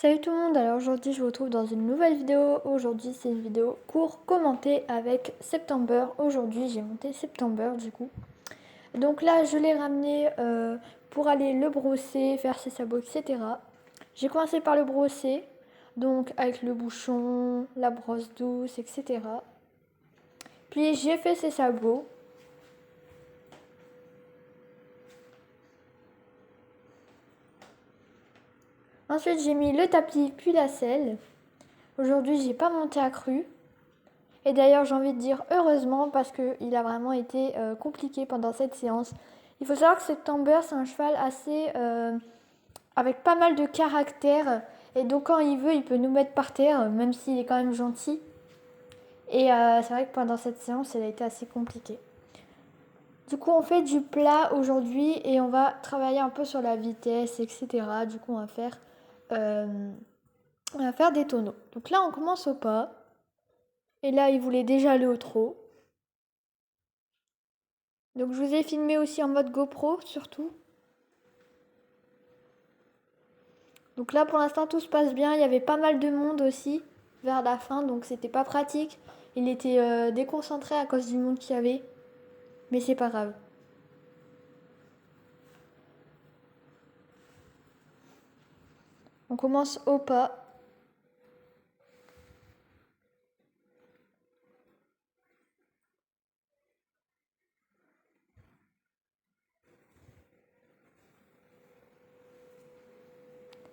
Salut tout le monde, alors aujourd'hui je vous retrouve dans une nouvelle vidéo. Aujourd'hui c'est une vidéo court commentée avec September. Aujourd'hui j'ai monté September du coup. Donc là je l'ai ramené pour aller le brosser, faire ses sabots, etc. J'ai commencé par le brosser, donc avec le bouchon, la brosse douce, etc. Puis j'ai fait ses sabots. Ensuite j'ai mis le tapis puis la selle. Aujourd'hui j'ai pas monté à cru. Et d'ailleurs, j'ai envie de dire heureusement parce qu'il a vraiment été compliqué pendant cette séance. Il faut savoir que September, c'est un cheval assez avec pas mal de caractère. Et donc, quand il veut, il peut nous mettre par terre, même s'il est quand même gentil. Et c'est vrai que pendant cette séance, elle a été assez compliquée. Du coup, on fait du plat aujourd'hui et on va travailler un peu sur la vitesse, etc. Du coup, euh, on va faire des tonneaux. Donc là, on commence au pas. Et là, il voulait déjà aller au trot. Donc je vous ai filmé aussi en mode GoPro surtout. Donc là pour l'instant tout se passe bien, il y avait pas mal de monde aussi vers la fin donc c'était pas pratique. Il était déconcentré à cause du monde qu'il y avait. Mais c'est pas grave. On commence au pas.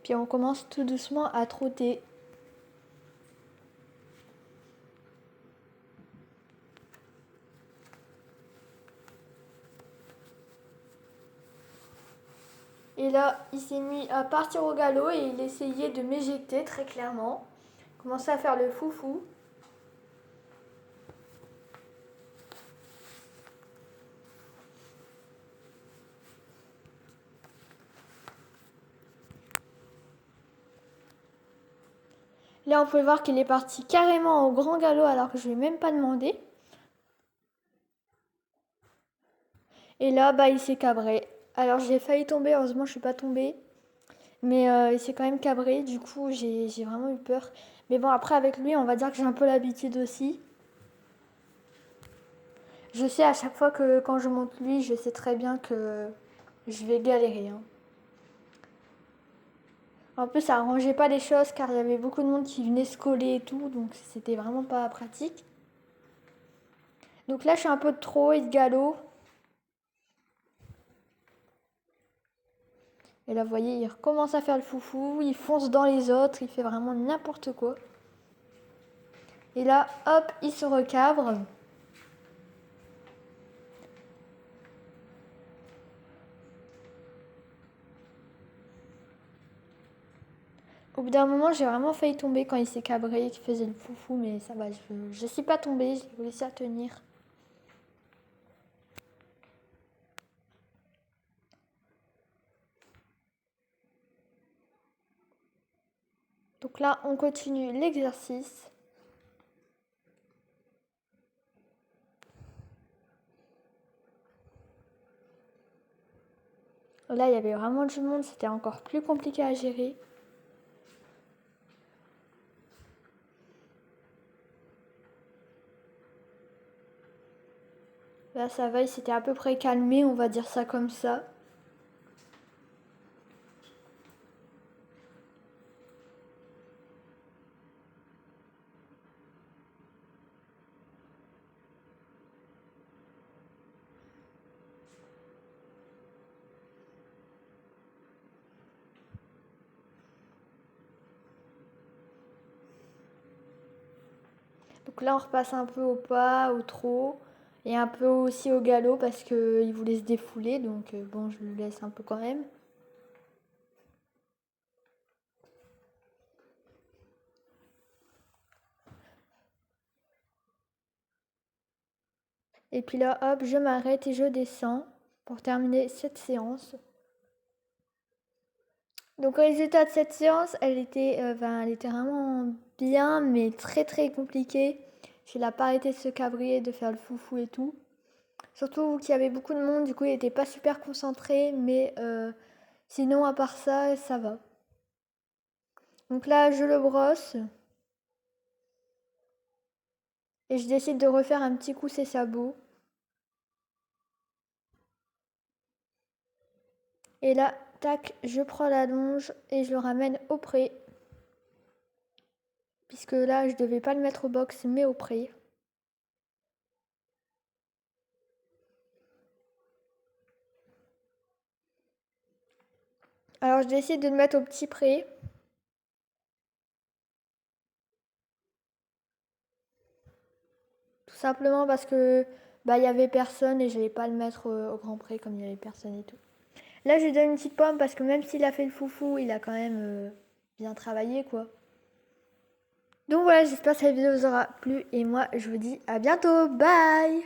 Puis on commence tout doucement à trotter. Et là, il s'est mis à partir au galop et il essayait de m'éjecter très clairement. Commençait à faire le foufou. Là, on pouvait voir qu'il est parti carrément au grand galop alors que je lui ai même pas demandé. Et là, bah, il s'est cabré. Alors, j'ai failli tomber, heureusement, je suis pas tombée. Mais il s'est quand même cabré, du coup, j'ai vraiment eu peur. Mais bon, après, avec lui, on va dire que j'ai un peu l'habitude aussi. Je sais à chaque fois que quand je monte lui, je sais très bien que je vais galérer, hein. En plus, ça arrangeait pas les choses car il y avait beaucoup de monde qui venait se coller et tout, donc c'était vraiment pas pratique. Donc là, je suis un peu de trop et de galop. Et là, vous voyez, il recommence à faire le foufou, il fonce dans les autres, il fait vraiment n'importe quoi. Et là, hop, il se recabre. Au bout d'un moment, j'ai vraiment failli tomber quand il s'est cabré et qu'il faisait le foufou, mais ça va, je suis pas tombée, je l'ai laissé à tenir. Donc là, on continue l'exercice. Là, il y avait vraiment du monde, c'était encore plus compliqué à gérer. Là, ça va, il s'était à peu près calmé, on va dire ça comme ça. Donc là, on repasse un peu au pas, au trot, et un peu aussi au galop parce qu'il voulait se défouler, donc bon, je le laisse un peu quand même. Et puis là, hop, je m'arrête et je descends pour terminer cette séance. Donc le résultat de cette séance, elle était vraiment bien, mais très très compliquée. Il n'a pas arrêté de se cabrer, de faire le foufou et tout. Surtout qu'il y avait beaucoup de monde, du coup il n'était pas super concentré, mais sinon à part ça, ça va. Donc là, je le brosse. Et je décide de refaire un petit coup ses sabots. Et là, tac, je prends la longe et je le ramène au pré. Puisque là, je devais pas le mettre au box, mais au pré. Alors, je décide de le mettre au petit pré. Tout simplement parce que bah il y avait personne et je n'allais pas le mettre au grand pré comme il y avait personne et tout. Là, je lui donne une petite pomme parce que même s'il a fait le foufou, il a quand même bien travaillé quoi. Donc voilà, j'espère que cette vidéo vous aura plu et moi je vous dis à bientôt. Bye!